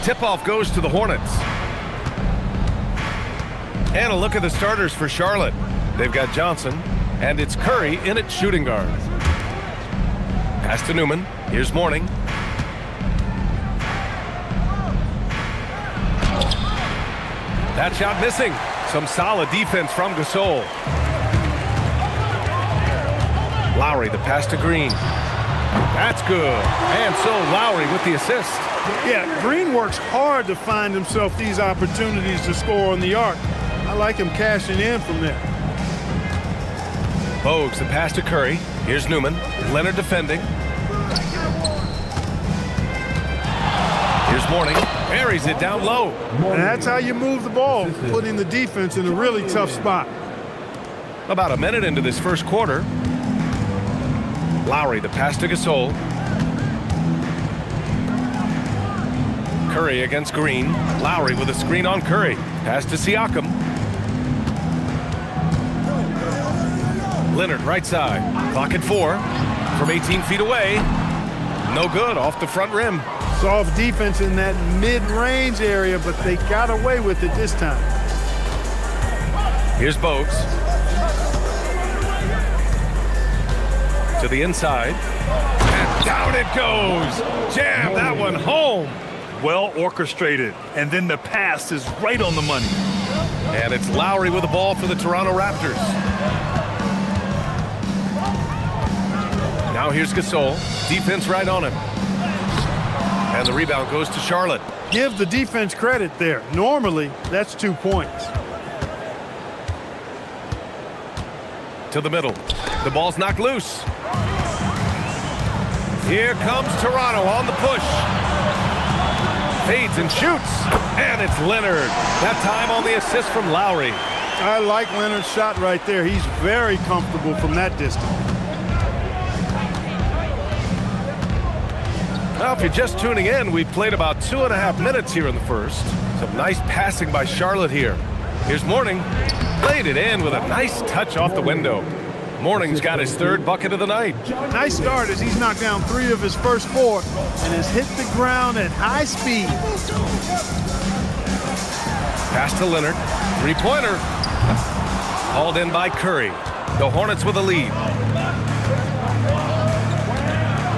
tip-off goes to the Hornets. And a look at the starters for Charlotte. They've got Johnson, and it's Curry in at shooting guard. Pass to Newman. Here's Mourning. That shot missing. Some solid defense from Gasol. Lowry, the pass to Green. That's good. And so Lowry with the assist. Yeah, Green works hard to find himself these opportunities to score on the arc. I like him cashing in from there. Bogues, the pass to Curry. Here's Newman. Leonard defending. Here's Mourning. Buries it down low. And that's how you move the ball, putting the defense in a really tough spot. About a minute into this first quarter. Lowry, the pass to Gasol. Curry against Green. Lowry with a screen on Curry. Pass to Siakam. Leonard right side. Clock at 4. From 18 feet away. No good, off the front rim. Soft defense in that mid-range area, but they got away with it this time. Here's Bogues. To the inside. And down it goes. Jam that one home. Well orchestrated. And then the pass is right on the money. And it's Lowry with the ball for the Toronto Raptors. Now here's Gasol. Defense right on him. And the rebound goes to Charlotte. Give the defense credit there. Normally, that's 2 points. To the middle. The ball's knocked loose. Here comes Toronto on the push. Fades and shoots. And it's Leonard. That time on the assist from Lowry. I like Leonard's shot right there. He's very comfortable from that distance. Well, if you're just tuning in, we've played about 2.5 minutes here in the first. Some nice passing by Charlotte here. Here's Mourning. Played it in with a nice touch off the window. Mourning's got his 3rd bucket of the night. Nice start as he's knocked down 3 of his first 4 and has hit the ground at high speed. Pass to Leonard. 3-pointer. Hauled in by Curry. The Hornets with a lead.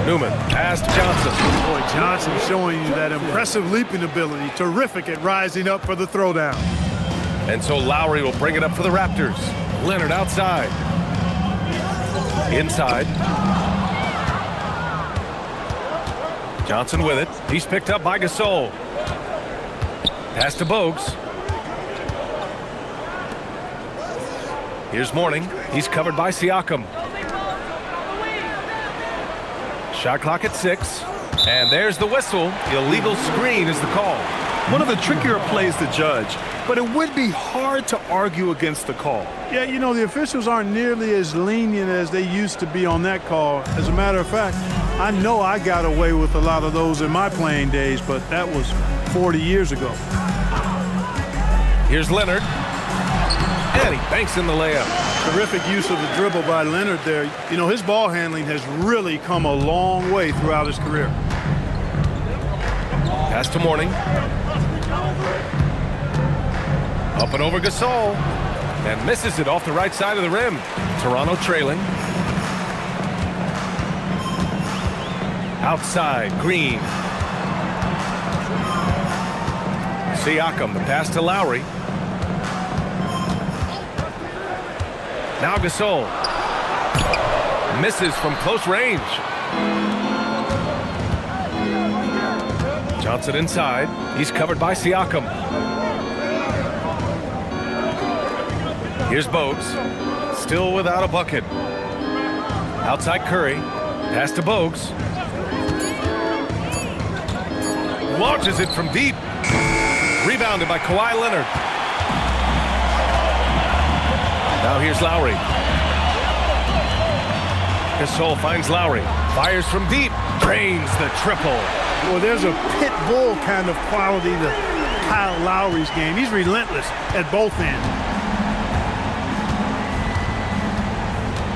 Newman, pass to Johnson. Boy, Johnson showing you that impressive leaping ability. Terrific at rising up for the throwdown. And so Lowry will bring it up for the Raptors. Leonard outside. Inside. Johnson with it. He's picked up by Gasol. Pass to Bogues. Here's Mourning. He's covered by Siakam. Shot clock at 6. And there's the whistle. Illegal screen is the call. One of the trickier plays to judge, but it would be hard to argue against the call. Yeah, you know, the officials aren't nearly as lenient as they used to be on that call. As a matter of fact, I know I got away with a lot of those in my playing days, but that was 40 years ago. Here's Leonard. And he banks in the layup. Terrific use of the dribble by Leonard there. You know, his ball handling has really come a long way throughout his career. Pass to Mourning. Up and over Gasol. And misses it off the right side of the rim. Toronto trailing. Outside, Green. Siakam, the pass to Lowry. Now Gasol. Misses from close range. Johnson inside. He's covered by Siakam. Here's Bogues. Still without a bucket. Outside Curry. Pass to Bogues. Launches it from deep. Rebounded by Kawhi Leonard. Now here's Lowry. Gasol finds Lowry. Fires from deep. Drains the triple. Well, there's a pit bull kind of quality to Kyle Lowry's game. He's relentless at both ends.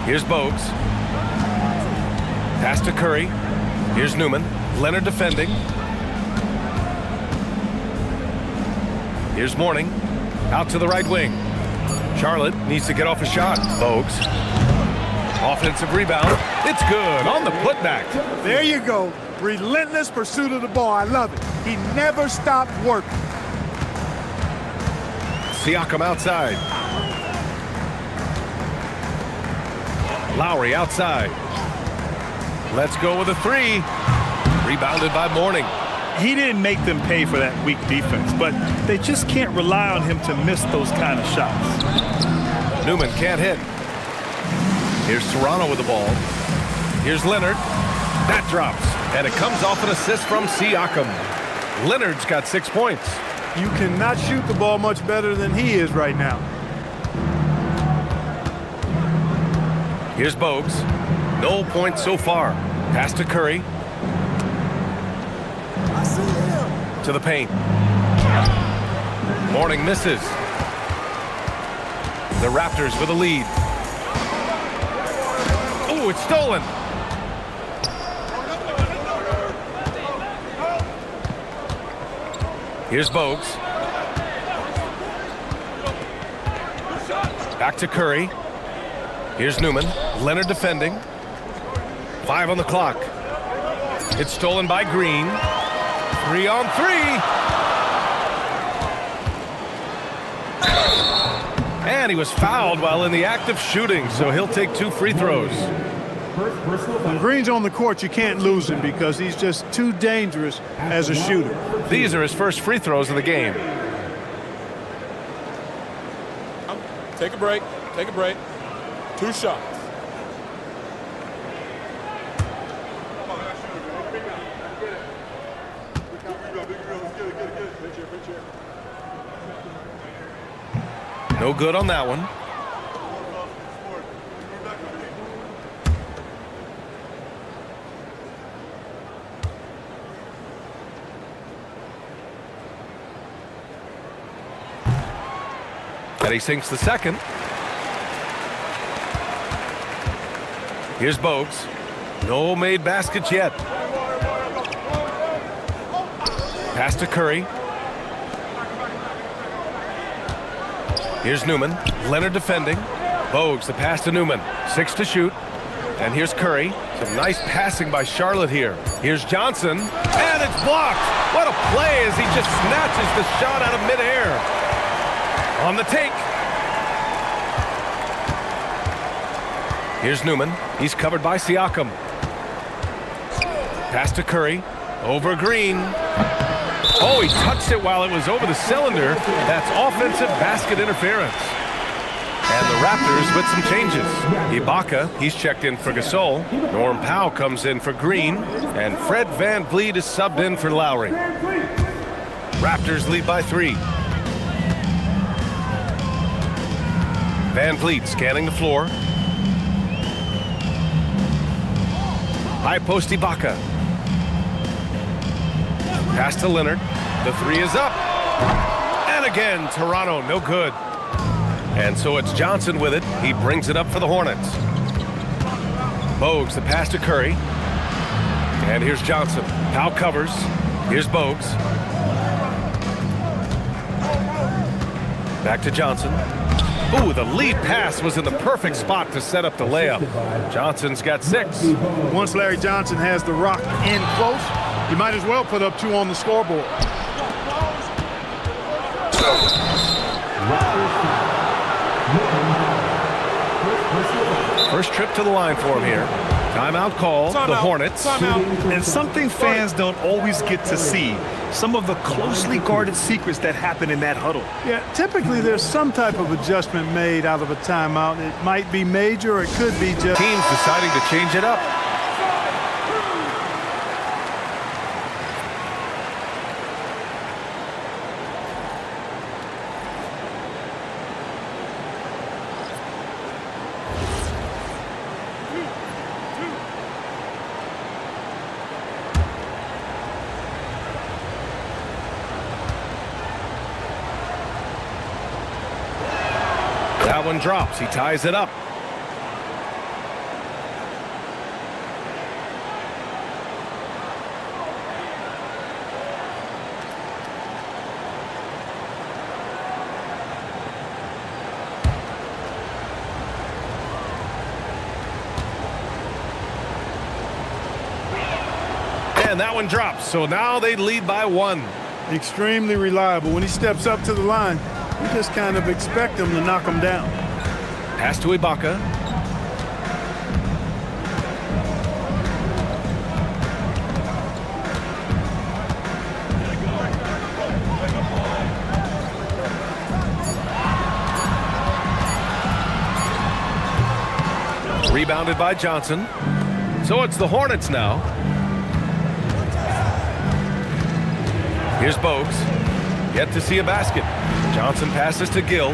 Here's Bogues. Pass to Curry. Here's Newman. Leonard defending. Here's Mourning. Out to the right wing. Charlotte needs to get off a shot. Bogues. Offensive rebound. It's good on the putback. There you go. Relentless pursuit of the ball. I love it. He never stopped working. Siakam outside. Lowry outside. Let's go with a three. Rebounded by Mourning. He didn't make them pay for that weak defense, but they just can't rely on him to miss those kind of shots. Newman can't hit. Here's Toronto with the ball. Here's Leonard. That drops, and it comes off an assist from Siakam. Leonard's got 6 points. You cannot shoot the ball much better than he is right now. Here's Bogues. No points so far. Pass to Curry. To the paint. Mourning misses. The Raptors with a lead. Oh, it's stolen. Here's Bogues. Back to Curry. Here's Newman. Leonard defending. 5 on the clock. It's stolen by Green. 3 on 3. And he was fouled while in the act of shooting, so he'll take 2 free throws. When Green's on the court, you can't lose him because he's just too dangerous as a shooter. These are his first free throws of the game. Take a break. Take a break. 2 shots. No good on that one. And he sinks the second. Here's Bogues. No made baskets yet. Pass to Curry. Here's Newman. Leonard defending. Bogues, the pass to Newman. 6 to shoot. And here's Curry. Some nice passing by Charlotte here. Here's Johnson. And it's blocked. What a play as he just snatches the shot out of midair. On the take. Here's Newman. He's covered by Siakam. Pass to Curry. Over Green. Oh, he touched it while it was over the cylinder. That's offensive basket interference. And the Raptors with some changes. Ibaka, he's checked in for Gasol. Norm Powell comes in for Green. And Fred VanVleet is subbed in for Lowry. Raptors lead by 3. VanVleet scanning the floor. High post Ibaka. Pass to Leonard. The 3 is up. And again, Toronto, no good. And so it's Johnson with it. He brings it up for the Hornets. Bogues, the pass to Curry. And here's Johnson. Powell covers. Here's Bogues. Back to Johnson. Ooh, the lead pass was in the perfect spot to set up the layup. Johnson's got 6. Once Larry Johnson has the rock in close, you might as well put up 2 on the scoreboard. First trip to the line for him here. Timeout call, the Hornets. And something fans don't always get to see. Some of the closely guarded secrets that happen in that huddle. Yeah, typically there's some type of adjustment made out of a timeout. It might be major, or it could be just... Teams deciding to change it up. That one drops. He ties it up. And that one drops, so now they lead by 1. Extremely reliable. When he steps up to the line, you just kind of expect him to knock him down. Pass to Ibaka. Rebounded by Johnson. So it's the Hornets now. Here's Bogues. Yet to see a basket. Johnson passes to Gill.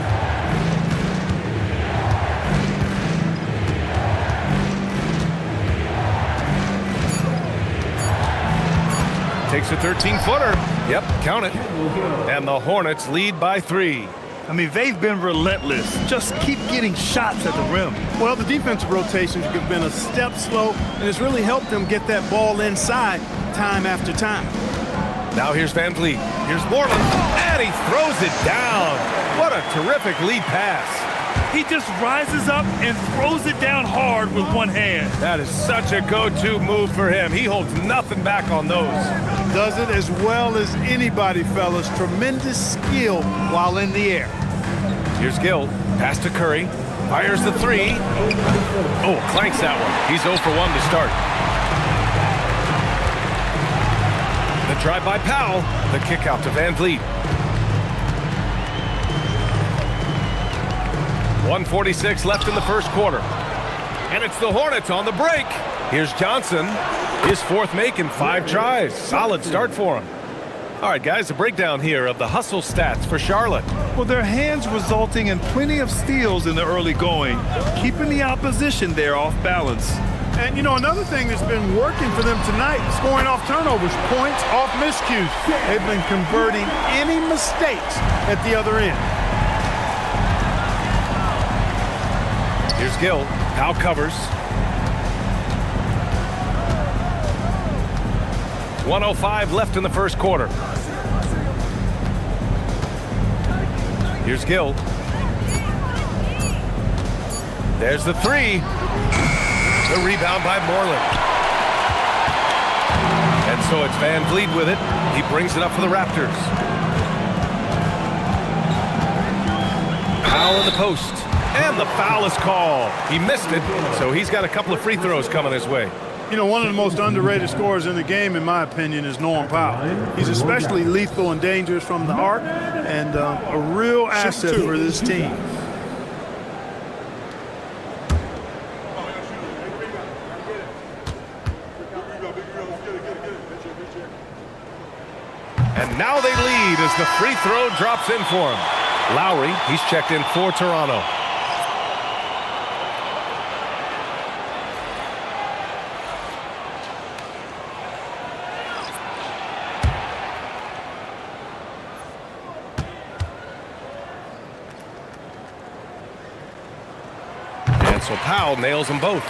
Takes a 13-footer. Yep, count it. And the Hornets lead by 3. I mean, they've been relentless. Just keep getting shots at the rim. Well, the defensive rotations have been a step slow, and it's really helped them get that ball inside time after time. Now here's Van Vliet. Here's Moreland. And he throws it down. What a terrific lead pass. He just rises up and throws it down hard with one hand. That is such a go-to move for him. He holds nothing back on those. Does it as well as anybody, fellas. Tremendous skill while in the air. Here's Gill. Pass to Curry. Fires the 3. Oh, clanks that one. He's 0 for 1 to start. The drive by Powell. The kick out to Van Vliet. 1:46 left in the first quarter. And it's the Hornets on the break. Here's Johnson. His 4th make in 5 tries. Solid start for him. All right, guys, a breakdown here of the hustle stats for Charlotte. Well, their hands resulting in plenty of steals in the early going, keeping the opposition there off balance. And, you know, another thing that's been working for them tonight, scoring off turnovers, points off miscues. They've been converting any mistakes at the other end. Here's Gill. Powell covers. 1:05 left in the first quarter. Here's Gill. There's the 3. The rebound by Moreland. And so it's Van Vliet with it. He brings it up for the Raptors. Powell in the post. And the foul is called. He missed it, so he's got a couple of free throws coming his way. You know, one of the most underrated scorers in the game, in my opinion, is Norm Powell. He's especially lethal and dangerous from the arc, and a real asset for this team. And now they lead as the free throw drops in for him. Lowry, he's checked in for Toronto. So Powell nails them both.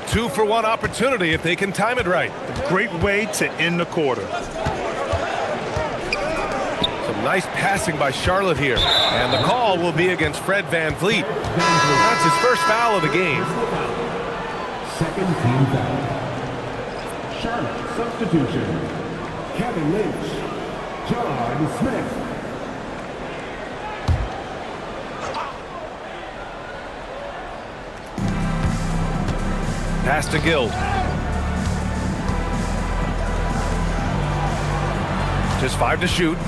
2 for 1 opportunity if they can time it right. Great way to end the quarter. Some nice passing by Charlotte here. And the call will be against Fred Van Vliet. That's his first foul of the game. Second team foul. Charlotte substitution. Kevin Lynch. John Smith. Pass to Gill. Just 5 to shoot.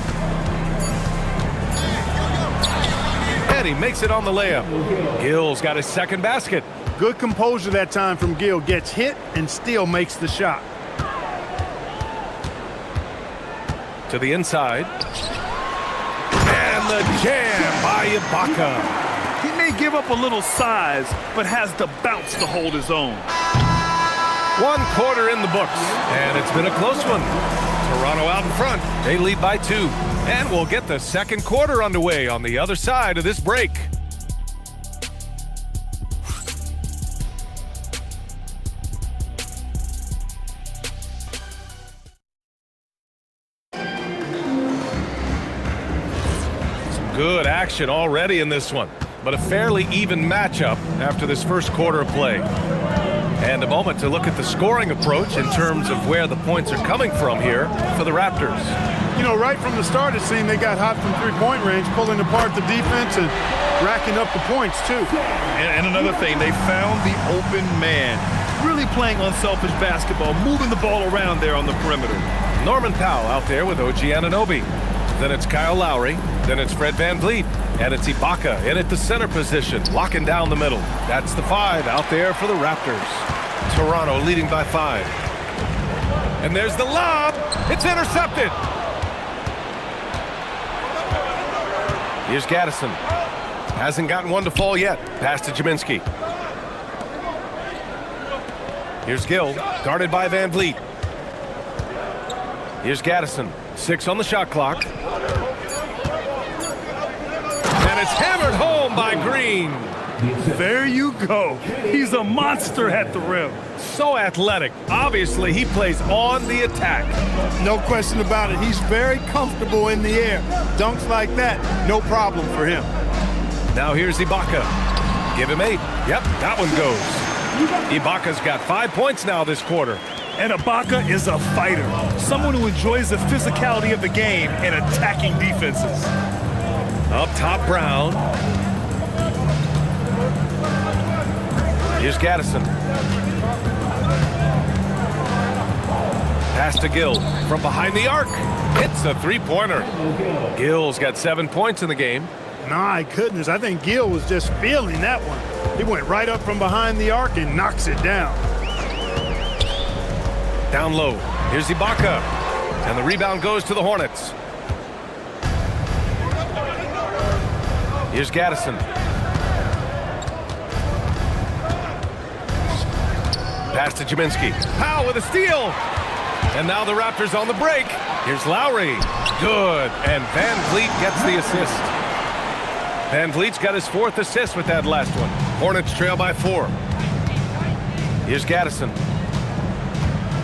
And he makes it on the layup. Gill's got his second basket. Good composure that time from Gill. Gets hit and still makes the shot. To the inside. And the jam by Ibaka. He may give up a little size, but has the bounce to hold his own. 1 quarter in the books, and it's been a close one. Toronto out in front. They lead by 2. And we'll get the second quarter underway on the other side of this break. Some good action already in this one, but a fairly even matchup after this first quarter of play. And a moment to look at the scoring approach in terms of where the points are coming from here for the Raptors. You know, right from the start, it seemed they got hot from three-point range, pulling apart the defense and racking up the points, too. And another thing, they found the open man. Really playing unselfish basketball, moving the ball around there on the perimeter. Norman Powell out there with OG Anunoby. Then it's Kyle Lowry. Then it's Fred VanVleet. And it's Ibaka in at the center position, locking down the middle. That's the 5 out there for the Raptors. Toronto leading by 5. And there's the lob. It's intercepted. Here's Gaddison. Hasn't gotten one to fall yet. Pass to Jaminski. Here's Gill, guarded by VanVleet. Here's Gaddison. 6 on the shot clock. And it's hammered home by Green. There you go. He's a monster at the rim. So athletic. Obviously, he plays on the attack. No question about it. He's very comfortable in the air. Dunks like that, no problem for him. Now here's Ibaka. Give him 8. Yep, that one goes. Ibaka's got 5 points now this quarter. And Ibaka is a fighter. Someone who enjoys the physicality of the game and attacking defenses. Up top, Brown. Here's Gaddison. Pass to Gill from behind the arc. Hits a three-pointer. Gill's got 7 points in the game. My goodness, I think Gill was just feeling that one. He went right up from behind the arc and knocks it down. Down low. Here's Ibaka. And the rebound goes to the Hornets. Here's Gaddison. Pass to Jaminski. Powell with a steal. And now the Raptors on the break. Here's Lowry. Good. And VanVleet gets the assist. VanVleet's got his 4th assist with that last one. Hornets trail by 4. Here's Gaddison.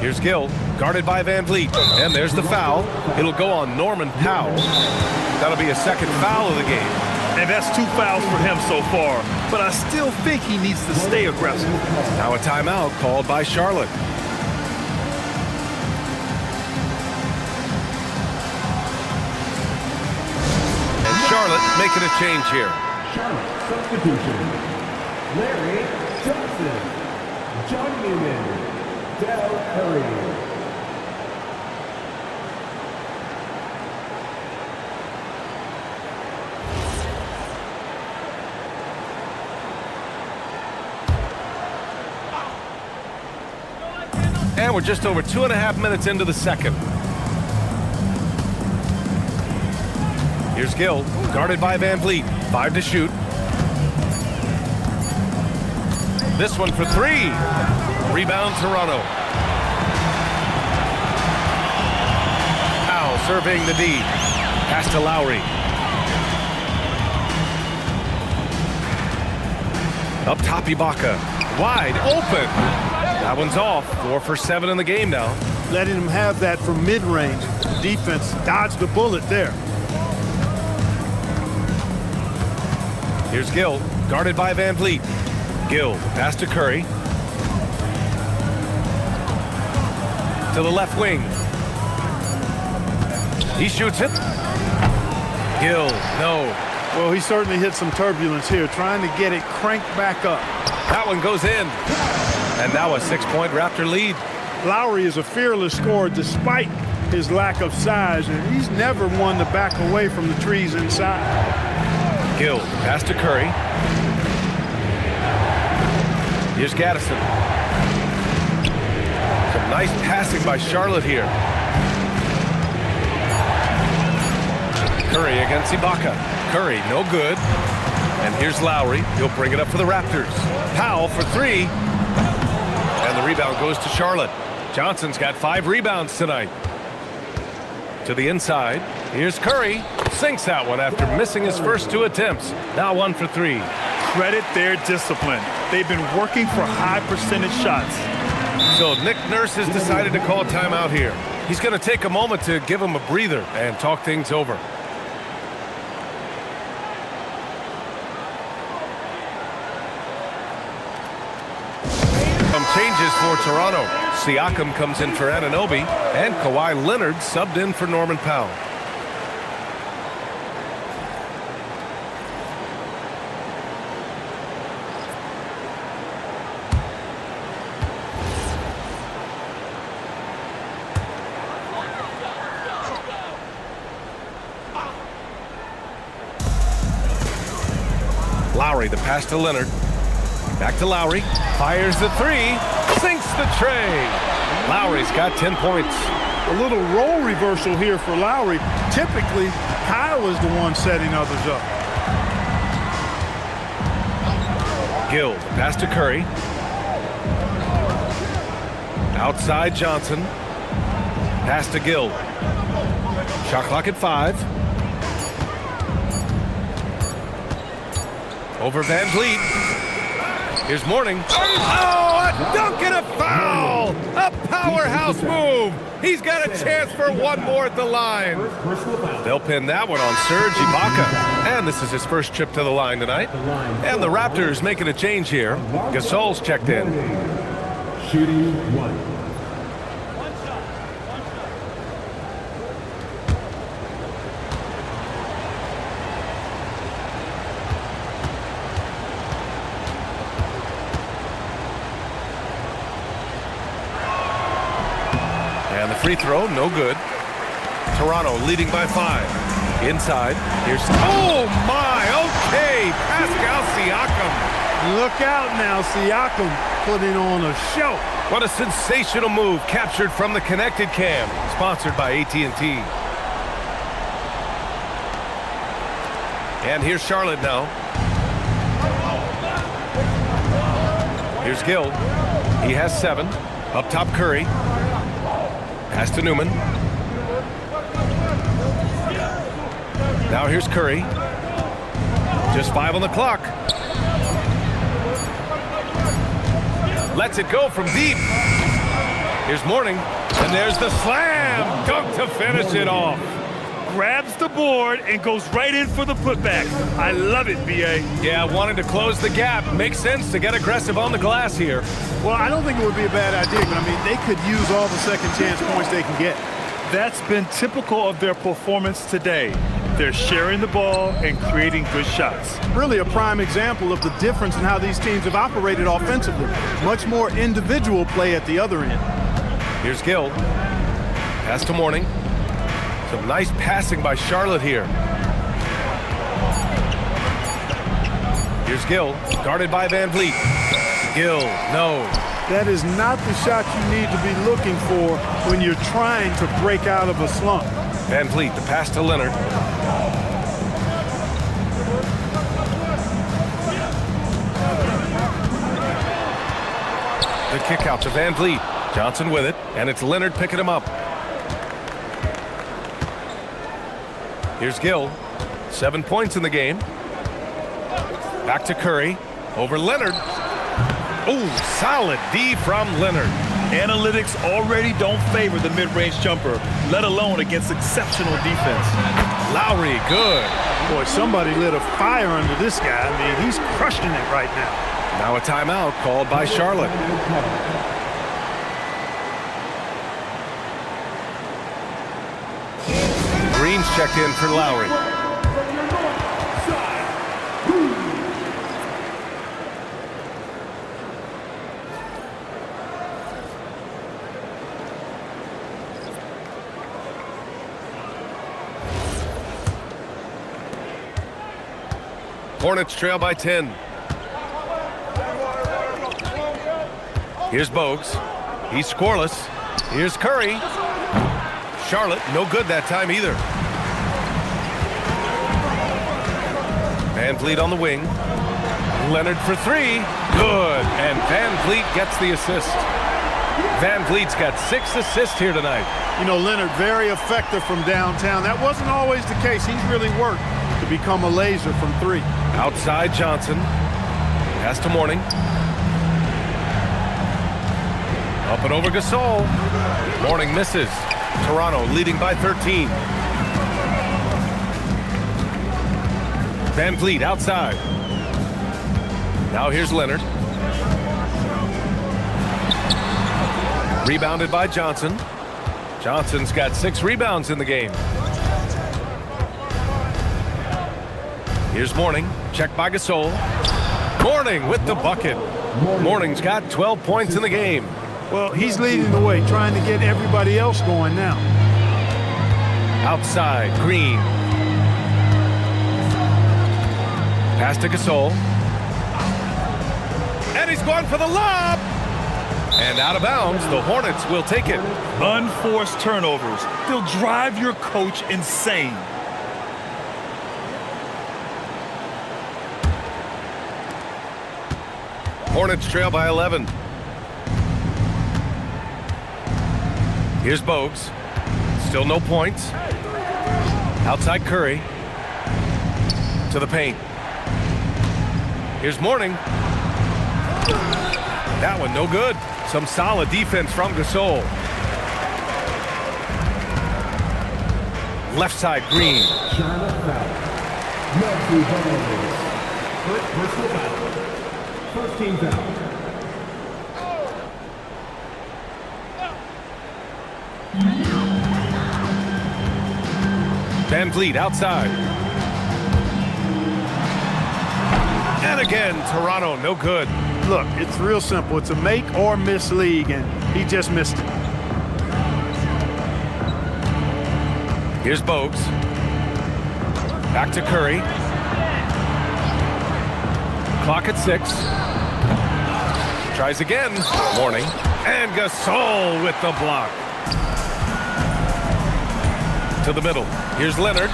Here's Gill, guarded by VanVleet. And there's the foul. It'll go on Norman Powell. That'll be a 2nd foul of the game. And that's 2 fouls for him so far. But I still think he needs to stay aggressive. Now a timeout called by Charlotte. And Charlotte making a change here. Charlotte substitution. Larry Johnson. John Newman. Del Curry. And we're just over 2.5 minutes into the second. Here's Gill, guarded by VanVleet. 5 to shoot. This one for 3. Rebound, Toronto. Powell surveying the D. Pass to Lowry. Up top, Ibaka. Wide open. That one's off. 4 for 7 in the game now. Letting him have that from mid-range. Defense dodged the bullet there. Here's Gill, guarded by VanVleet. Gill, pass to Curry. To the left wing. He shoots it. Gill, no. Well, he certainly hit some turbulence here, trying to get it cranked back up. That one goes in. And now a 6-point Raptor lead. Lowry is a fearless scorer despite his lack of size, and he's never one to back away from the trees inside. Gill, pass to Curry. Here's Gaddison. Some nice passing by Charlotte here. Curry against Ibaka. Curry, no good. And here's Lowry. He'll bring it up for the Raptors. Powell for 3. And the rebound goes to Charlotte. Johnson's got 5 rebounds tonight. To the inside. Here's Curry. Sinks that one after missing his first 2 attempts. Now 1 for 3. Credit their discipline. They've been working for high percentage shots. So Nick Nurse has decided to call timeout here. He's going to take a moment to give him a breather and talk things over. Some change Toronto. Siakam comes in for Anunoby, and Kawhi Leonard subbed in for Norman Powell. Lowry, the pass to Leonard. Back to Lowry. Fires the three. Sinks the tray. Lowry's got 10 points. A little role reversal here for Lowry. Typically, Kyle is the one setting others up. Gill, the pass to Curry. Outside Johnson. Pass to Gill. Shot clock at 5. Over Van Vliet. Here's Mourning. Oh, a dunk and a foul! A powerhouse move! He's got a chance for one more at the line. They'll pin that one on Serge Ibaka. And this is his first trip to the line tonight. And the Raptors making a change here. Gasol's checked in. Shooting 1. And the free throw, no good. Toronto leading by 5. Inside, here's... Oh, my! Okay, Pascal Siakam. Look out now, Siakam putting on a show. What a sensational move, captured from the connected cam. Sponsored by AT&T. And here's Charlotte now. Here's Gill. He has 7. Up top, Curry. Pass to Newman. Now here's Curry. Just 5 on the clock. Lets it go from deep. Here's Mourning. And there's the slam. Dunk to finish it off. Grabs the board and goes right in for the putback. I love it, B.A. Yeah, wanting to close the gap. Makes sense to get aggressive on the glass here. Well, I don't think it would be a bad idea, but I mean, they could use all the second chance points they can get. That's been typical of their performance today. They're sharing the ball and creating good shots. Really a prime example of the difference in how these teams have operated offensively. Much more individual play at the other end. Here's Gill. Pass to Mourning. Some nice passing by Charlotte here. Here's Gill, guarded by Van Vliet. Gill, no. That is not the shot you need to be looking for when you're trying to break out of a slump. Van Vliet, the pass to Leonard. The kick out to Van Vliet. Johnson with it, and it's Leonard picking him up. Here's Gill. 7 points in the game. Back to Curry. Over Leonard. Oh, solid D from Leonard. Analytics already don't favor the mid-range jumper, let alone against exceptional defense. Lowry, good. Boy, somebody lit a fire under this guy. I mean, he's crushing it right now. Now a timeout called by Charlotte. Green's checked in for Lowry. Hornets trail by 10. Here's Bogues. He's scoreless. Here's Curry. Charlotte, no good that time either. Van Vliet on the wing. Leonard for 3. Good. And Van Vliet gets the assist. Van Vliet's got 6 assists here tonight. You know, Leonard, very effective from downtown. That wasn't always the case. He's really worked to become a laser from 3. Outside Johnson. Pass to Mourning. Up and over Gasol. Mourning misses. Toronto leading by 13. Van Vliet outside. Now here's Leonard. Rebounded by Johnson. Johnson's got 6 rebounds in the game. Here's Mourning. Checked by Gasol. Mourning with the bucket. Mourning's got 12 points in the game. Well, he's leading the way, trying to get everybody else going now. Outside, Green. Pass to Gasol. And he's going for the lob. And out of bounds, the Hornets will take it. Unforced turnovers. They'll drive your coach insane. Hornets trail by 11. Here's Bogues. Still no points. Outside Curry. To the paint. Here's Mourning. That one no good. Some solid defense from Gasol. Left side, Green. Charlotte foul. No free violations. Personal foul. First team foul. Van Vliet outside. And again, Toronto, no good. Look, it's real simple. It's a make or miss league, and he just missed it. Here's Bogues. Back to Curry. Clock at 6. Tries again. Mourning. And Gasol with the block. To the middle. Here's Leonard.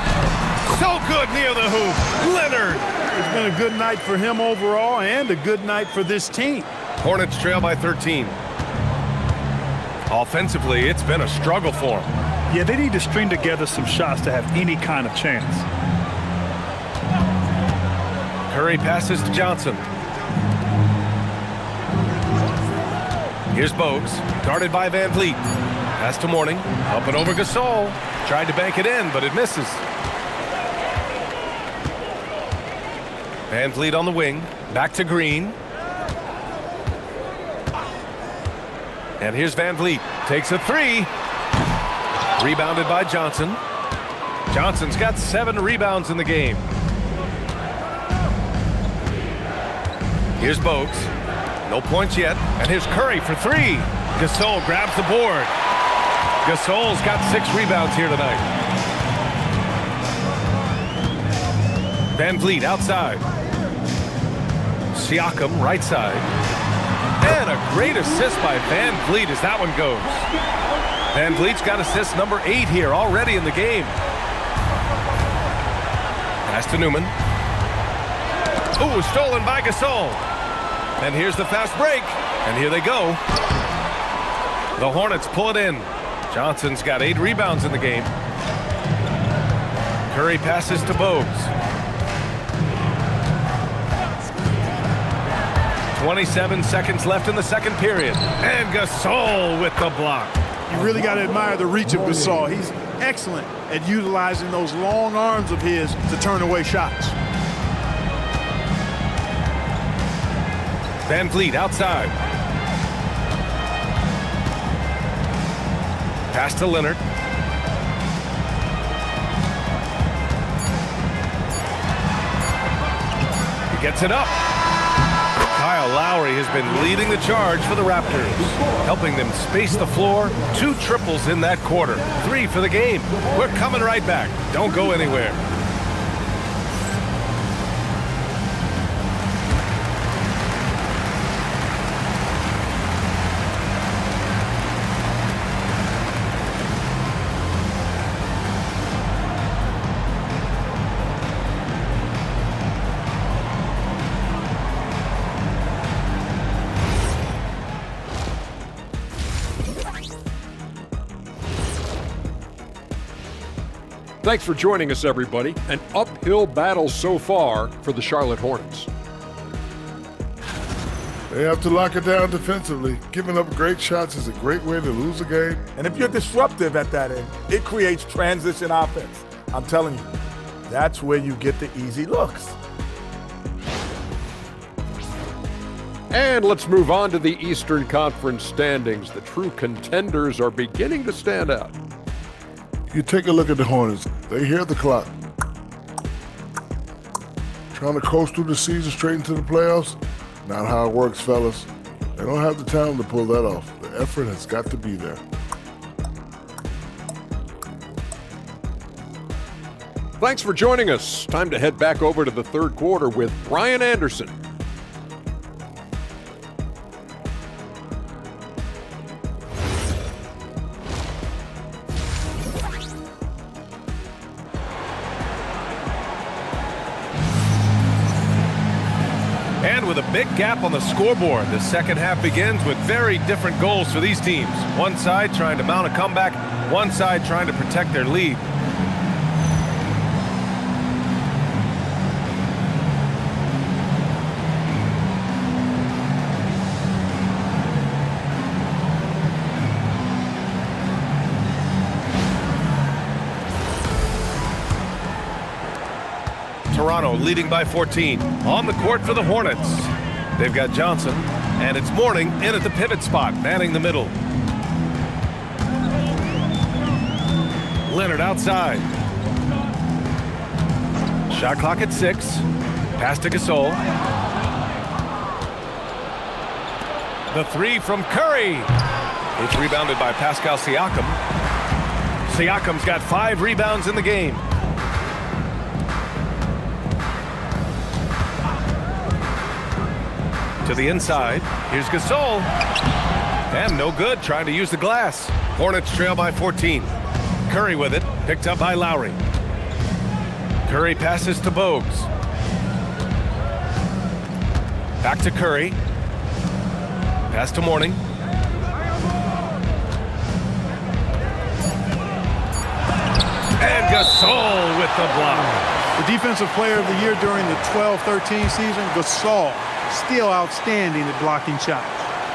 So good near the hoop. Leonard. It's been a good night for him overall and a good night for this team. Hornets trail by 13. Offensively, it's been a struggle for them. Yeah, they need to string together some shots to have any kind of chance. Curry passes to Johnson. Here's Bogues, guarded by Van Vliet. Pass to Mourning, up and over Gasol. Tried to bank it in, but it misses. Van Vliet on the wing, back to Green. And here's Van Vliet, takes a 3. Rebounded by Johnson. Johnson's got 7 rebounds in the game. Here's Bogues. No points yet. And here's Curry for 3. Gasol grabs the board. Gasol's got 6 rebounds here tonight. Van Vliet outside. Siakam right side. And a great assist by Van Vliet as that one goes. Van Vliet's got assist number 8 here already in the game. Pass to Newman. Ooh, stolen by Gasol. And here's the fast break. And here they go. The Hornets pull it in. Johnson's got 8 rebounds in the game. Curry passes to Bogues. 27 seconds left in the second period. And Gasol with the block. You really got to admire the reach of Gasol. He's excellent at utilizing those long arms of his to turn away shots. Van Vliet outside. Pass to Leonard. He gets it up. Kyle Lowry has been leading the charge for the Raptors, helping them space the floor. 2 triples in that quarter. 3 for the game. We're coming right back. Don't go anywhere. Thanks for joining us, everybody. An uphill battle so far for the Charlotte Hornets. They have to lock it down defensively. Giving up great shots is a great way to lose a game. And if you're disruptive at that end, it creates transition offense. I'm telling you, that's where you get the easy looks. And let's move on to the Eastern Conference standings. The true contenders are beginning to stand out. You take a look at the Hornets. They hear the clock. Trying to coast through the season straight into the playoffs? Not how it works, fellas. They don't have the talent to pull that off. The effort has got to be there. Thanks for joining us. Time to head back over to the third quarter with Brian Anderson. And with a big gap on the scoreboard, the second half begins with very different goals for these teams. One side trying to mount a comeback, one side trying to protect their lead. Toronto leading by 14. On the court for the Hornets. They've got Johnson, and it's Mourning in at the pivot spot, manning the middle. Leonard outside. Shot clock at 6. Pass to Gasol. The three from Curry. It's rebounded by Pascal Siakam. Siakam's got 5 rebounds in the game. To the inside. Here's Gasol. And no good, trying to use the glass. Hornets trail by 14. Curry with it, picked up by Lowry. Curry passes to Bogues. Back to Curry. Pass to Mourning. And Gasol with the block. The defensive player of the year during the 12-13 season, Gasol, still outstanding at blocking shots.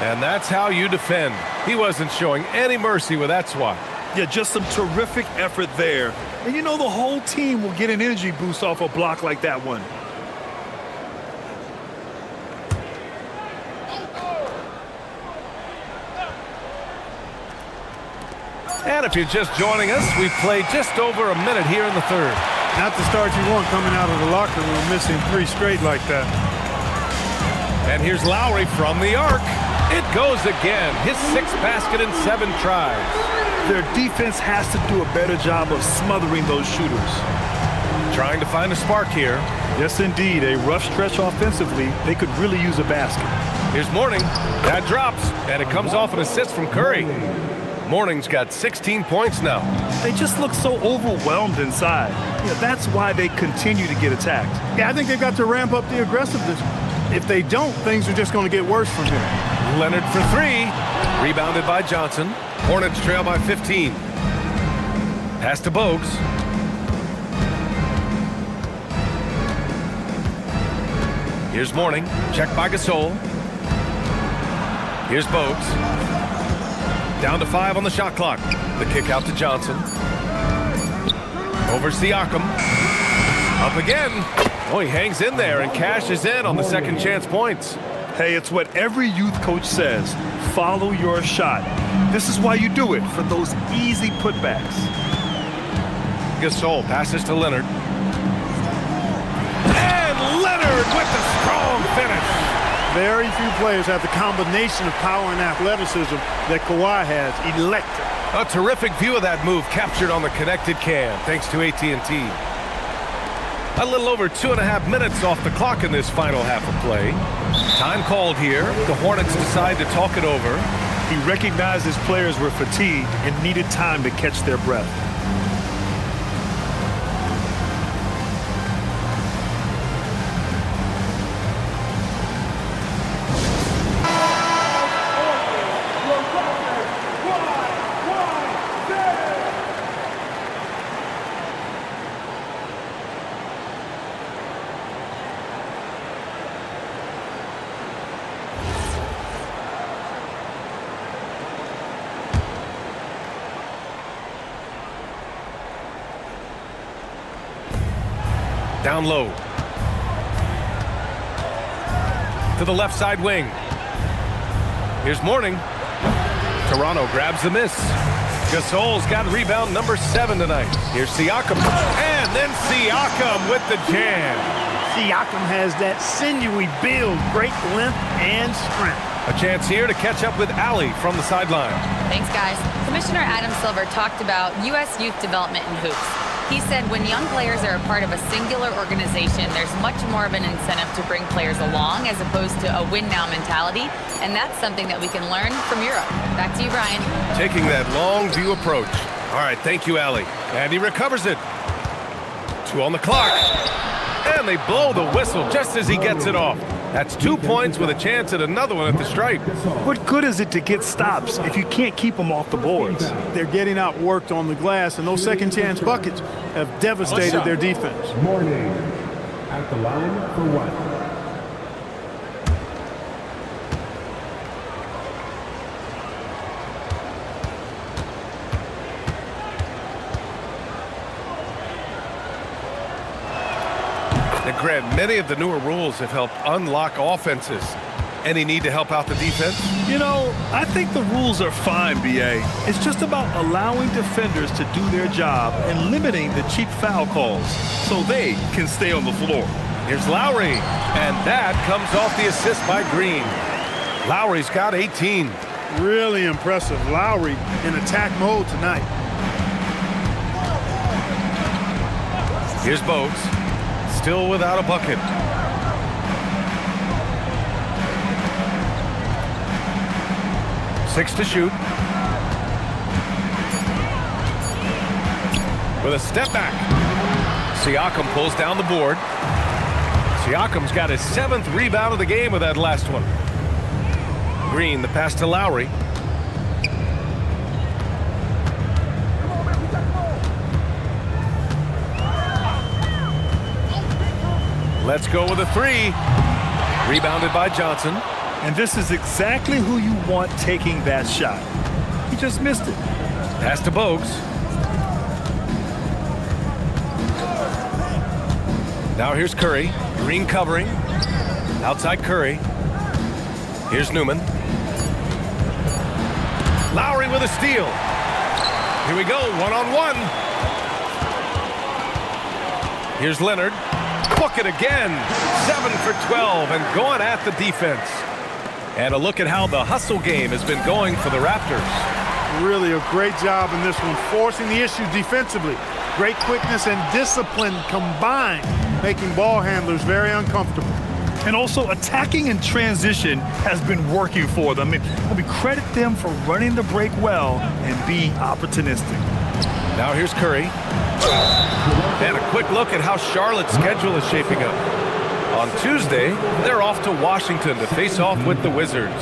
And that's how you defend. He wasn't showing any mercy with that swat. Yeah, just some terrific effort there. And you know the whole team will get an energy boost off a block like that one. And if you're just joining us, we've played just over a minute here in the third. Not the start you want coming out of the locker room, missing 3 straight like that. And here's Lowry from the arc. It goes again. His 6th basket in 7 tries. Their defense has to do a better job of smothering those shooters. Trying to find a spark here. Yes, indeed. A rough stretch offensively. They could really use a basket. Here's Mourning. That drops, and it comes off an assist from Curry. Mourning's got 16 points now. They just look so overwhelmed inside. Yeah, that's why they continue to get attacked. Yeah, I think they've got to ramp up the aggressiveness. If they don't, things are just going to get worse from here. Leonard for 3. Rebounded by Johnson. Hornets trail by 15. Pass to Bogues. Here's Mourning. Checked by Gasol. Here's Bogues. Down to 5 on the shot clock. The kick out to Johnson. Over Siakam. Up again. Oh, he hangs in there and cashes in on the second chance points. Hey, it's what every youth coach says. Follow your shot. This is why you do it, for those easy putbacks. Gasol passes to Leonard. And Leonard with the strong finish. Very few players have the combination of power and athleticism that Kawhi has. Electric. A terrific view of that move captured on the connected cam, thanks to AT&T. A little over 2.5 minutes off the clock in this final half of play. Time called here. The Hornets decide to talk it over. He recognized his players were fatigued and needed time to catch their breath. Down low. to the left side wing. Here's Morning. Toronto grabs the miss. Gasol's got rebound number 7 tonight. Here's Siakam. And then Siakam with the jam. Siakam has that sinewy build, great length and strength. A chance here to catch up with Allie from the sideline. Thanks, guys. Commissioner Adam Silver talked about U.S. youth development in hoops. He said when young players are a part of a singular organization, there's much more of an incentive to bring players along as opposed to a win-now mentality, and that's something that we can learn from Europe. Back to you, Brian. Taking that long view approach. All right, thank you, Allie. And he recovers it. 2 on the clock. And they blow the whistle just as he gets it off. That's 2 points with a chance at another one at the stripe. What good is it to get stops if you can't keep them off the boards? They're getting outworked on the glass, and those second chance buckets have devastated their defense. Morning at the line for 1. And Grant, many of the newer rules have helped unlock offenses. Any need to help out the defense? You know, I think the rules are fine, B.A. It's just about allowing defenders to do their job and limiting the cheap foul calls so they can stay on the floor. Here's Lowry, and that comes off the assist by Green. Lowry's got 18. Really impressive. Lowry in attack mode tonight. Here's Bogues, still without a bucket. Six to shoot. With a step back. Siakam pulls down the board. Siakam's got his 7th rebound of the game with that last one. Green, the pass to Lowry. Let's go with a 3. Rebounded by Johnson. And this is exactly who you want taking that shot. He just missed it. Pass to Bogues. Now here's Curry. Green covering. Outside Curry. Here's Newman. Lowry with a steal. Here we go, 1-on-1. Here's Leonard. Book it again. 7 for 12 and going at the defense. And a look at how the hustle game has been going for the Raptors. Really a great job in this one, forcing the issue defensively. Great quickness and discipline combined, making ball handlers very uncomfortable. And also attacking in transition has been working for them. I mean, credit them for running the break well and be opportunistic. Now here's Curry. And a quick look at how Charlotte's schedule is shaping up. On Tuesday, they're off to Washington to face off with the Wizards.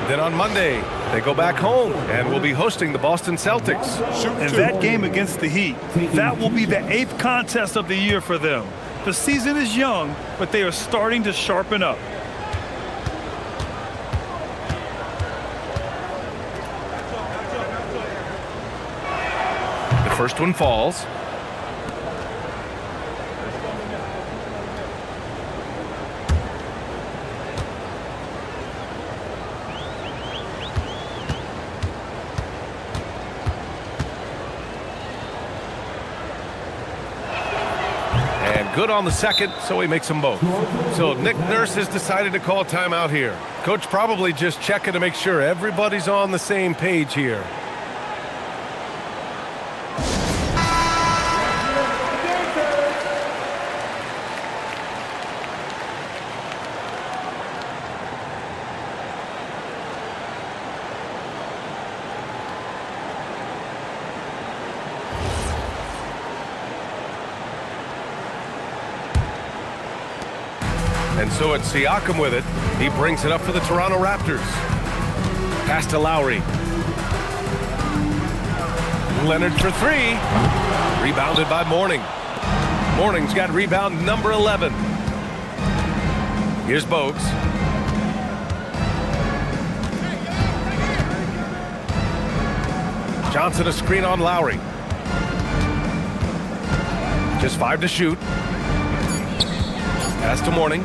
Then on Monday, they go back home and will be hosting the Boston Celtics. And that game against the Heat, that will be the 8th contest of the year for them. The season is young, but they are starting to sharpen up. The first one falls. Good on the second, so he makes them both. So Nick Nurse has decided to call timeout here. Coach probably just checking to make sure everybody's on the same page here. And so it's Siakam with it. He brings it up for the Toronto Raptors. Pass to Lowry. Leonard for 3. Rebounded by Morning. Morning's got rebound number 11. Here's Bogues. Johnson a screen on Lowry. Just 5 to shoot. Pass to Morning.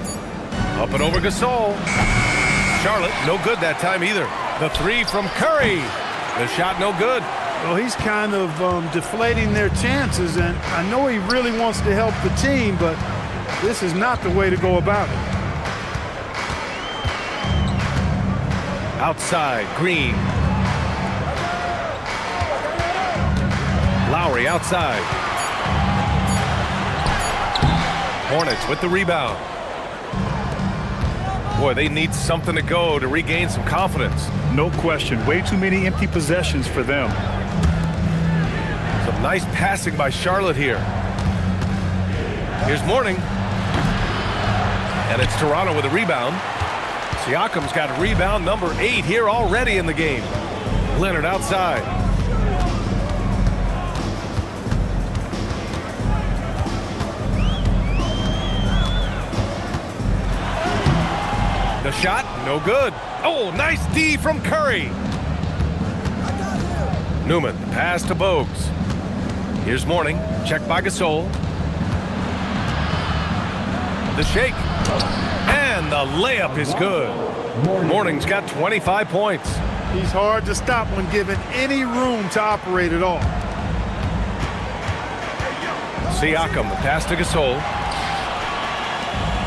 Up and over Gasol. Charlotte, no good that time either. The three from Curry. The shot no good. Well, he's kind of deflating their chances, and I know he really wants to help the team, but this is not the way to go about it. Outside, Green. Lowry outside. Hornets with the rebound. Boy, they need something to go to regain some confidence. No question. Way too many empty possessions for them. Some nice passing by Charlotte here. Here's Mourning. And it's Toronto with a rebound. Siakam's got rebound number 8 here already in the game. Leonard outside. The shot, no good. Oh, nice D from Curry. Newman, pass to Bogues. Here's Mourning, checked by Gasol. The shake, and the layup is good. Mourning's got 25 points. He's hard to stop when given any room to operate at all. Siakam, the pass to Gasol.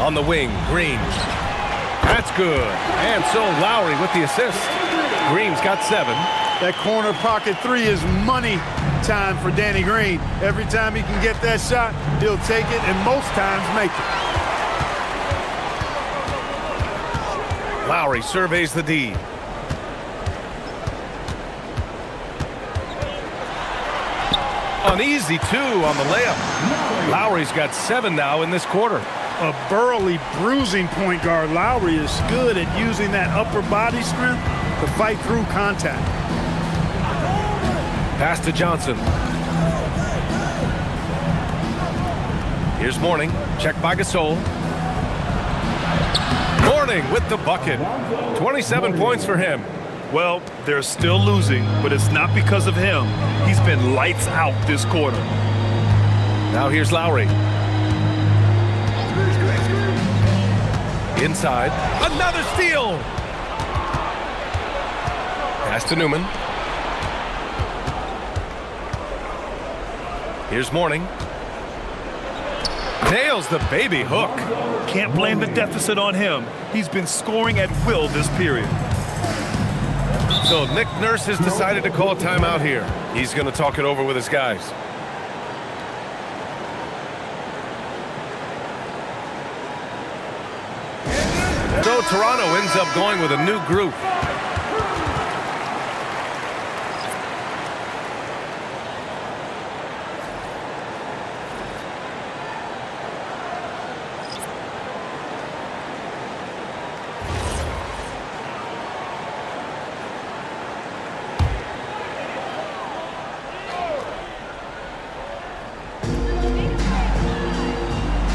On the wing, Green. That's good. And so Lowry with the assist. Green's got 7. That corner pocket 3 is money time for Danny Green. Every time he can get that shot, he'll take it and most times make it. Lowry surveys the D. An easy 2 on the layup. Lowry's got 7 now in this quarter. A burly, bruising point guard, Lowry is good at using that upper body strength to fight through contact. Pass to Johnson. Here's Mourning, checked by Gasol. Mourning with the bucket. 27 points for him. Well, they're still losing, but it's not because of him. He's been lights out this quarter. Now here's Lowry. Inside, another steal. Pass to Newman. Here's Mourning. Nails the baby hook. Can't blame the deficit on him. He's been scoring at will this period. So Nick Nurse has decided to call a timeout here. He's going to talk it over with his guys. So Toronto ends up going with a new group.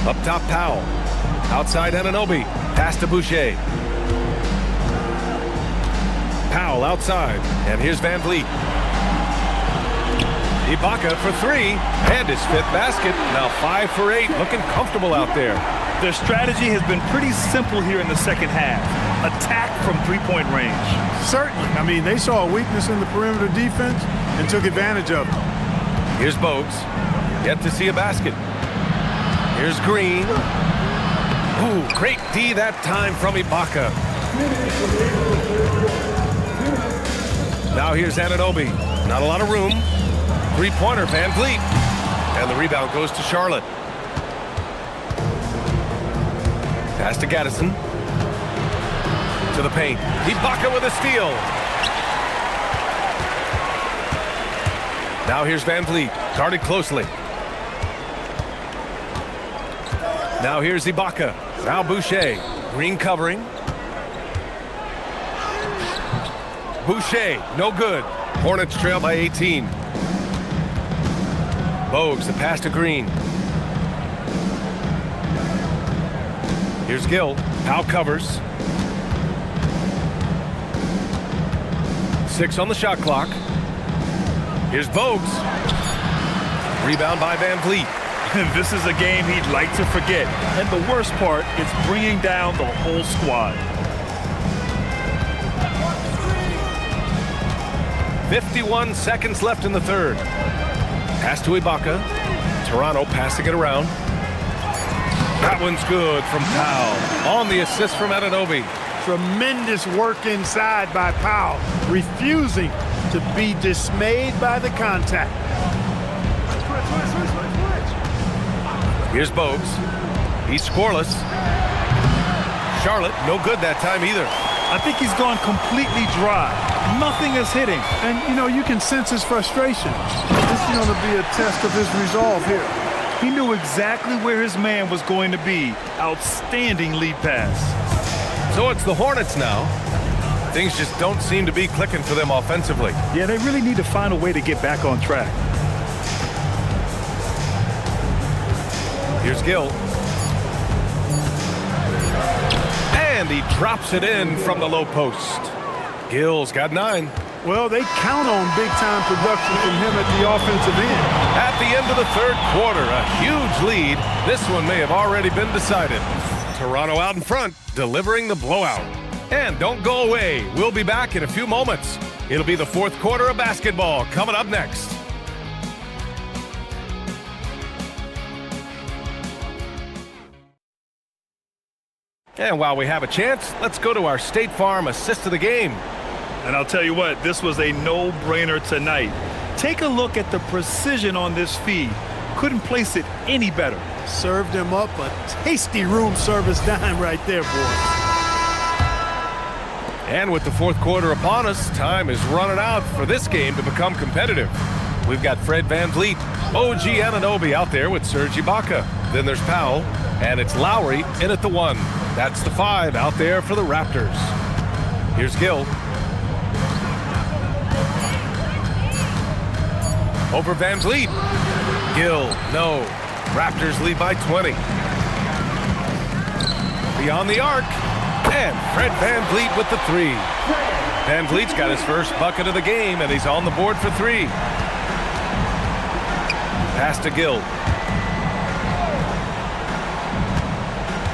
Up top, Powell. Outside, Anunoby. Pass to Boucher. Powell outside. And here's Van Vliet. Ibaka for 3. And his 5th basket. Now 5 for 8. Looking comfortable out there. Their strategy has been pretty simple here in the second half. Attack from 3-point range. Certainly. I mean, they saw a weakness in the perimeter defense and took advantage of it. Here's Bogues. Yet to see a basket. Here's Green. Ooh, great D that time from Ibaka. Now here's Anunoby. Not a lot of room. 3-pointer, Van Vliet. And the rebound goes to Charlotte. Pass to Gaddison. To the paint. Ibaka with a steal. Now here's Van Vliet. Guarded closely. Now here's Ibaka. Now Boucher. Green covering. Boucher, no good. Hornets trail by 18. Bogues, the pass to Green. Here's Gill. Powell covers. 6 on the shot clock. Here's Bogues. Rebound by Van Vliet. This is a game he'd like to forget. And the worst part is bringing down the whole squad. 51 seconds left in the third. Pass to Ibaka. Toronto passing it around. That one's good from Powell. On the assist from Anunoby. Tremendous work inside by Powell, refusing to be dismayed by the contact. Here's Bogues. He's scoreless. Charlotte, no good that time either. I think he's gone completely dry. Nothing is hitting. And, you know, you can sense his frustration. This is going to be a test of his resolve here. He knew exactly where his man was going to be. Outstanding lead pass. So it's the Hornets now. Things just don't seem to be clicking for them offensively. Yeah, they really need to find a way to get back on track. Here's Gill. And he drops it in from the low post. Gill's got 9. Well, they count on big-time production from him at the offensive end. At the end of the third quarter, a huge lead. This one may have already been decided. Toronto out in front, delivering the blowout. And don't go away. We'll be back in a few moments. It'll be the fourth quarter of basketball coming up next. And while we have a chance, let's go to our State Farm assist of the game. And I'll tell you what, this was a no-brainer tonight. Take a look at the precision on this feed. Couldn't place it any better. Served him up a tasty room service dime right there, boy. And with the fourth quarter upon us, time is running out for this game to become competitive. We've got Fred VanVleet, OG Anunoby out there with Serge Ibaka. Then there's Powell, and it's Lowry in at the 1. That's the 5 out there for the Raptors. Here's Gill. Over VanVleet. Gill, no. Raptors lead by 20. Beyond the arc. And Fred VanVleet with the 3. VanVleet's got his first bucket of the game, and he's on the board for 3. Pass to Gill.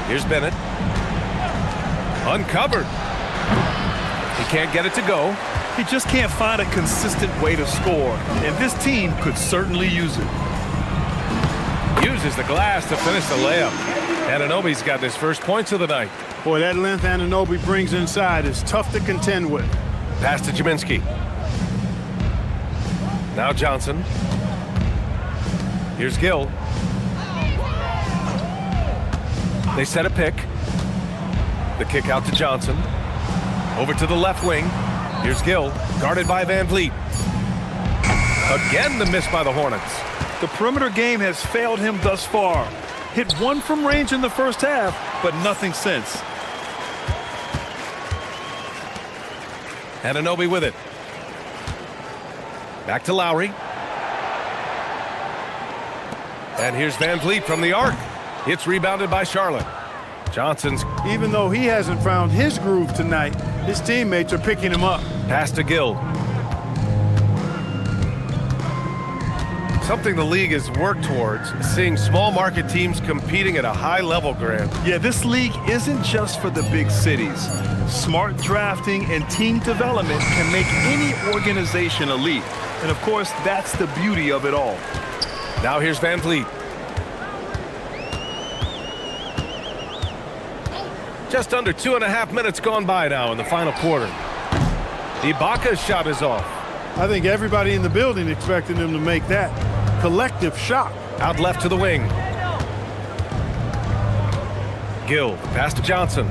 Here's Bennett. Uncovered. He can't get it to go. He just can't find a consistent way to score, and this team could certainly use it. Uses the glass to finish the layup. Anunoby's got his first points of the night. Boy, that length Anunoby brings inside is tough to contend with. Pass to Jaminski. Now Johnson. Here's Gill. They set a pick. The kick out to Johnson. Over to the left wing. Here's Gill, guarded by VanVleet. Again, the miss by the Hornets. The perimeter game has failed him thus far. Hit 1 from range in the first half, but nothing since. Anunoby with it. Back to Lowry. And here's VanVleet from the arc. It's rebounded by Charlotte. Johnson's. Even though he hasn't found his groove tonight, his teammates are picking him up. Pass to Gill. Something the league has worked towards, seeing small market teams competing at a high level, Grant. Yeah, this league isn't just for the big cities. Smart drafting and team development can make any organization elite. And of course, that's the beauty of it all. Now here's VanVleet. Just under 2.5 minutes gone by now in the final quarter. Ibaka's shot is off. I think everybody in the building expected him to make that. Collective shock. Out left to the wing. Gill, pass to Johnson.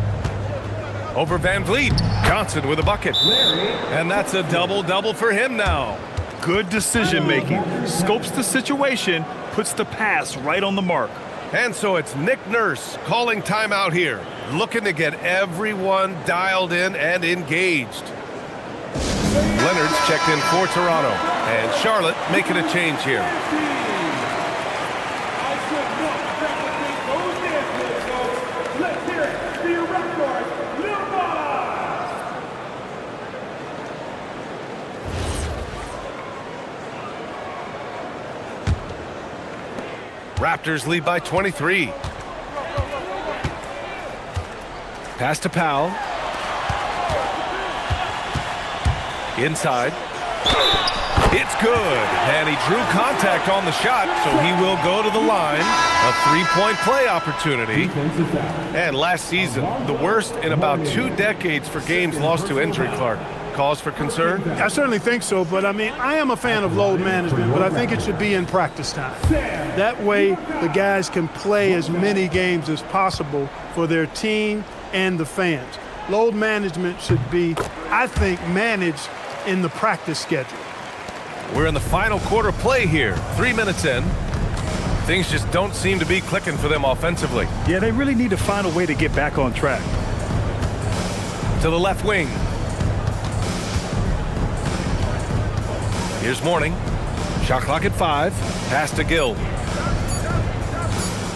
Over VanVleet. Johnson with a bucket. And that's a double-double for him now. Good decision-making. Scopes the situation, puts the pass right on the mark. And so it's Nick Nurse calling timeout here, looking to get everyone dialed in and engaged. Leonard's checked in for Toronto, and Charlotte making a change here. Raptors lead by 23. Pass to Powell. Inside. It's good. And he drew contact on the shot, so he will go to the line. A three-point play opportunity. And last season, the worst in about 2 decades for games lost to injury, Clark. Cause for concern? I certainly think so, but I mean, I am a fan of load management, but I think it should be in practice time. That way, the guys can play as many games as possible for their team and the fans. Load management should be, I think, managed in the practice schedule. We're in the final quarter play here. 3 minutes in. Things just don't seem to be clicking for them offensively. Yeah, they really need to find a way to get back on track. To the left wing. Here's Mourning. Shot clock at 5. Pass to Gill.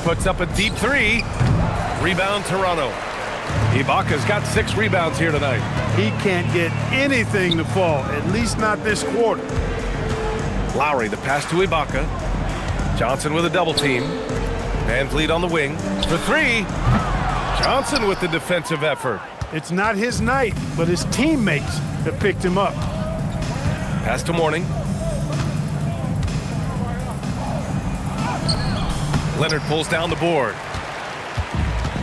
Puts up a deep 3. Rebound Toronto. Ibaka's got 6 rebounds here tonight. He can't get anything to fall, at least not this quarter. Lowry, the pass to Ibaka. Johnson with a double team. Van Vliet on the wing for 3. Johnson with the defensive effort. It's not his night, but his teammates have picked him up. Pass to Mourning. Leonard pulls down the board.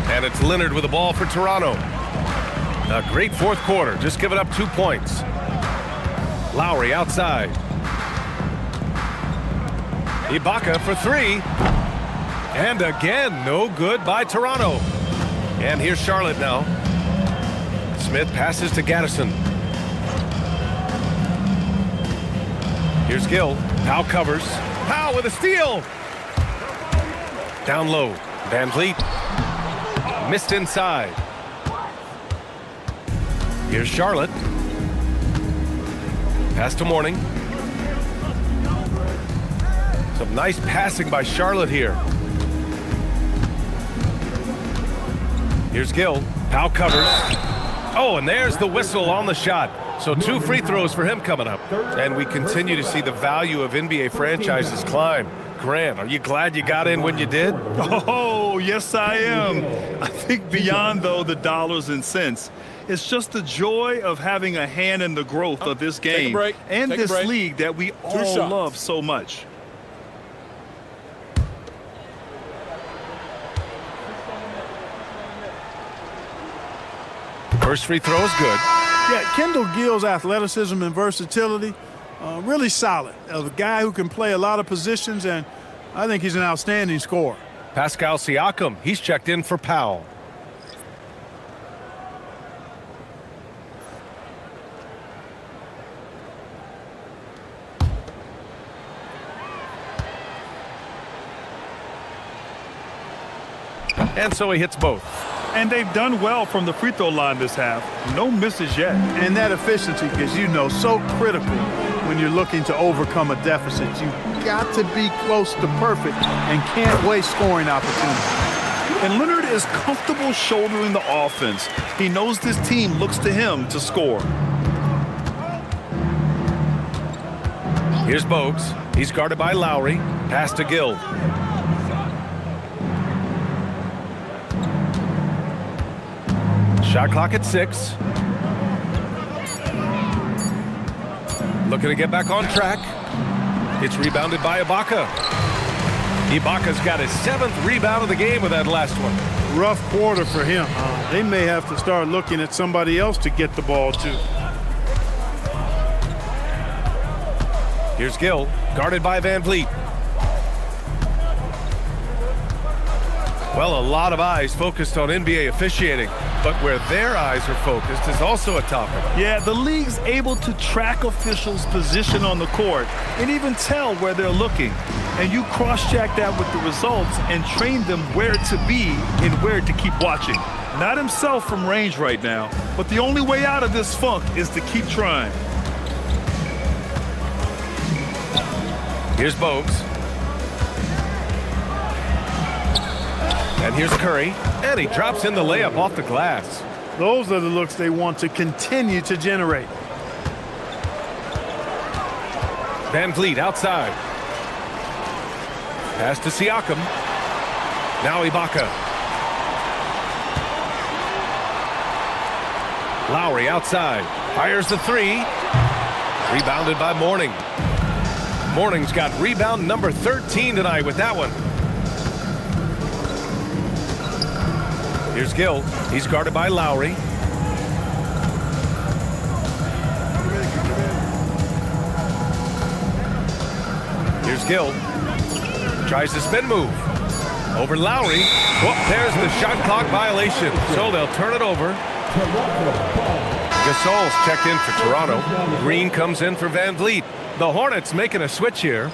And it's Leonard with the ball for Toronto. A great fourth quarter, just giving up 2 points. Lowry outside. Ibaka for 3. And again, no good by Toronto. And here's Charlotte now. Smith passes to Gaddison. Here's Gill. Powell covers. Powell with a steal. Down low. Van Vliet. Missed inside. Here's Charlotte. Pass to Mourning. Some nice passing by Charlotte here. Here's Gill. Powell covers. Oh, and there's the whistle on the shot. So 2 free throws for him coming up. And we continue to see the value of NBA franchises climb. Grant, are you glad you got in when you did? Oh, yes, I am. I think beyond, though, the dollars and cents, it's just the joy of having a hand in the growth of this game and this league that we all love so much. First free throw is good. Yeah, Kendall Gill's athleticism and versatility, really solid. A guy who can play a lot of positions, and I think he's an outstanding scorer. Pascal Siakam, he's checked in for Powell. And so he hits both. And they've done well from the free throw line this half. No misses yet. And that efficiency, as you know, so critical when you're looking to overcome a deficit. You've got to be close to perfect and can't waste scoring opportunities. And Leonard is comfortable shouldering the offense. He knows this team looks to him to score. Here's Bogues. He's guarded by Lowry. Pass to Gill. Shot clock at 6. Looking to get back on track. It's rebounded by Ibaka. Ibaka's got his 7th rebound of the game with that last one. Rough quarter for him. They may have to start looking at somebody else to get the ball to. Here's Gill, guarded by Van Vliet. Well, a lot of eyes focused on NBA officiating, but where their eyes are focused is also a topic. Yeah, the league's able to track officials' position on the court and even tell where they're looking. And you cross-check that with the results and train them where to be and where to keep watching. Not himself from range right now, but the only way out of this funk is to keep trying. Here's Bogues. And here's Curry, and he drops in the layup off the glass. Those are the looks they want to continue to generate. Van Vliet outside. Pass to Siakam. Now Ibaka. Lowry outside. Fires the three. Rebounded by Mourning. Mourning's got rebound number 13 tonight with that one. Here's Gill. He's guarded by Lowry. Here's Gill. Tries the spin move. Over Lowry. Whoop, there's the shot clock violation. So they'll turn it over. Gasol's checked in for Toronto. Green comes in for Van Vliet. The Hornets making a switch here.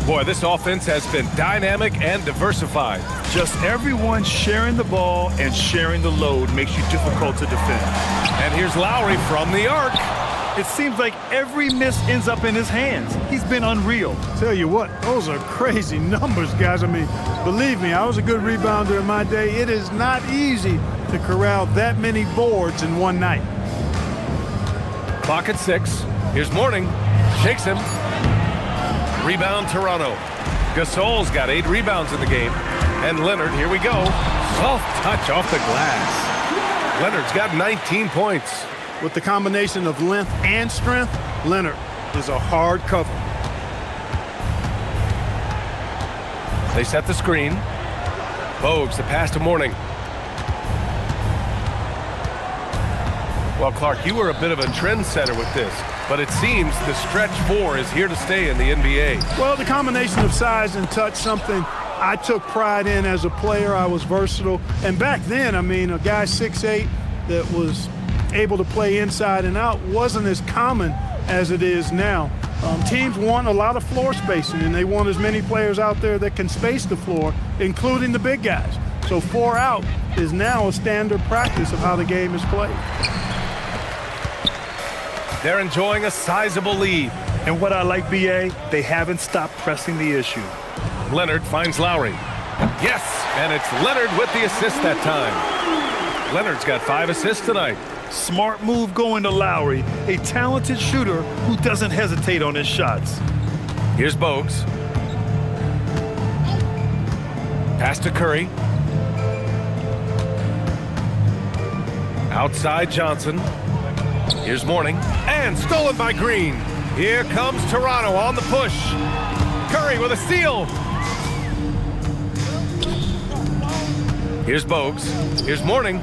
Boy, this offense has been dynamic and diversified. Just everyone sharing the ball and sharing the load makes you difficult to defend. And here's Lowry from the arc. It seems like every miss ends up in his hands. He's been unreal. Tell you what, those are crazy numbers, guys. I mean, believe me, I was a good rebounder in my day. It is not easy to corral that many boards in one night. Clock at 6. Here's Mourning. Shakes him. Rebound Toronto. Gasol's got 8 rebounds in the game. And Leonard, here we go. Soft touch off the glass. Leonard's got 19 points. With the combination of length and strength, Leonard is a hard cover. They set the screen. Bogues the pass to Mourning. Well, Clark, you were a bit of a trendsetter with this, but it seems the stretch 4 is here to stay in the NBA. Well, the combination of size and touch, something I took pride in as a player. I was versatile. And back then, I mean, a guy 6'8" that was able to play inside and out wasn't as common as it is now. Teams want a lot of floor spacing, and they want as many players out there that can space the floor, including the big guys. So 4 out is now a standard practice of how the game is played. They're enjoying a sizable lead. And what I like, B.A., they haven't stopped pressing the issue. Leonard finds Lowry. Yes, and it's Leonard with the assist that time. Leonard's got 5 assists tonight. Smart move going to Lowry, a talented shooter who doesn't hesitate on his shots. Here's Bogues. Pass to Curry. Outside Johnson. Here's Mourning. And stolen by Green. Here comes Toronto on the push. Curry with a steal. Here's Bogues. Here's Mourning.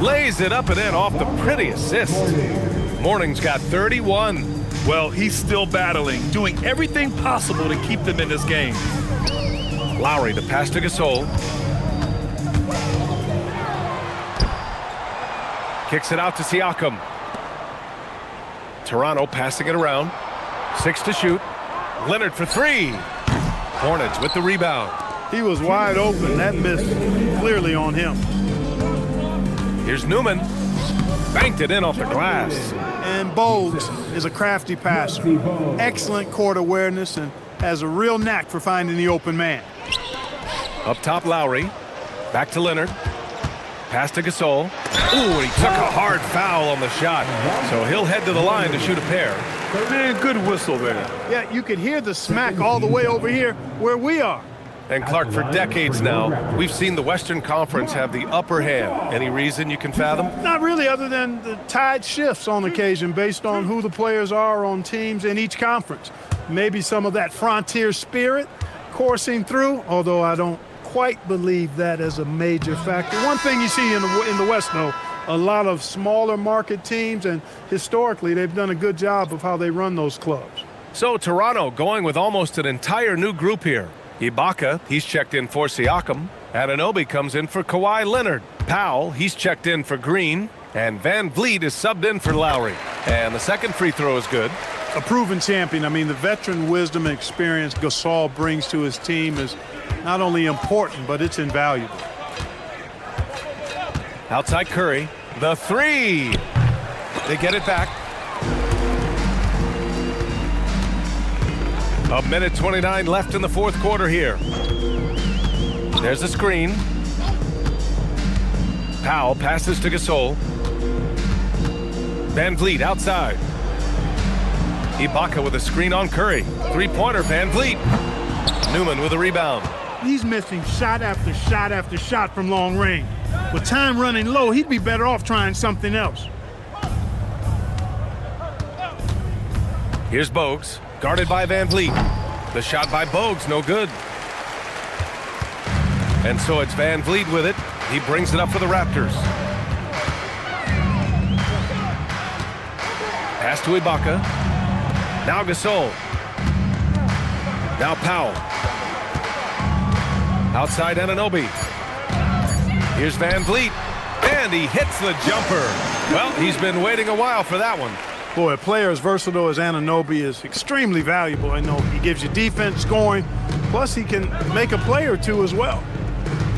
Lays it up and in off the pretty assist. Mourning's got 31. Well, he's still battling, doing everything possible to keep them in this game. Lowry to pass to Gasol. Kicks it out to Siakam. Toronto passing it around. 6 to shoot. Leonard for 3. Hornets with the rebound. He was wide open. That miss clearly on him. Here's Newman. Banked it in off the glass. And Bogues is a crafty passer. Excellent court awareness and has a real knack for finding the open man. Up top, Lowry. Back to Leonard. Pass to Gasol. Ooh, he took a hard foul on the shot. So he'll head to the line to shoot a pair. Man, good whistle there. Yeah, you could hear the smack all the way over here where we are. And Clark, for decades now, we've seen the Western Conference have the upper hand. Any reason you can fathom? Not really, other than the tide shifts on occasion based on who the players are on teams in each conference. Maybe some of that frontier spirit coursing through, although I don't quite believe that as a major factor. One thing you see in the West, though, a lot of smaller market teams, and historically they've done a good job of how they run those clubs. So Toronto going with almost an entire new group here. Ibaka, he's checked in for Siakam. Anunoby comes in for Kawhi Leonard. Powell, he's checked in for Green. And Van Vliet is subbed in for Lowry. And the second free throw is good. A proven champion. I mean, the veteran wisdom and experience Gasol brings to his team is not only important, but it's invaluable. Outside Curry. The 3. They get it back. A minute 29 left in the fourth quarter here. There's a screen. Powell passes to Gasol. Van Vliet outside. Ibaka with a screen on Curry. Three-pointer, Van Vliet. Newman with a rebound. He's missing shot after shot after shot from long range. With time running low, he'd be better off trying something else. Here's Bogues, guarded by Van Vliet. The shot by Bogues, no good. And so it's Van Vliet with it. He brings it up for the Raptors. Pass to Ibaka. Now Gasol. Now Powell. Outside Anunoby. Here's Van Vliet. And he hits the jumper. Well, he's been waiting a while for that one. Boy, a player as versatile as Anunoby is extremely valuable. I know he gives you defense, scoring, plus he can make a play or two as well.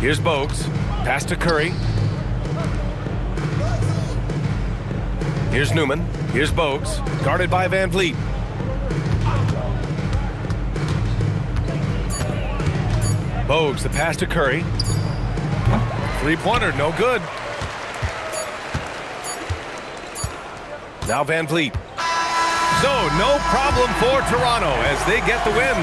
Here's Bogues. Pass to Curry. Here's Newman. Here's Bogues, guarded by Van Vliet. Bogues, the pass to Curry. Three-pointer, no good. Now Van Vliet. So, no problem for Toronto as they get the win,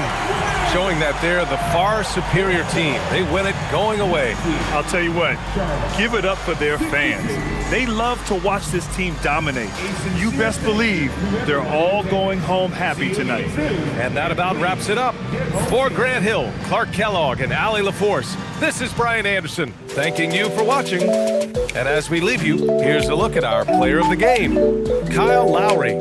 showing that they're the far superior team. They win it going away. I'll tell you what, give it up for their fans. They love to watch this team dominate. You best believe they're all going home happy tonight. And that about wraps it up. For Grant Hill, Clark Kellogg, and Allie LaForce, this is Brian Anderson, thanking you for watching. And as we leave you, here's a look at our player of the game, Kyle Lowry.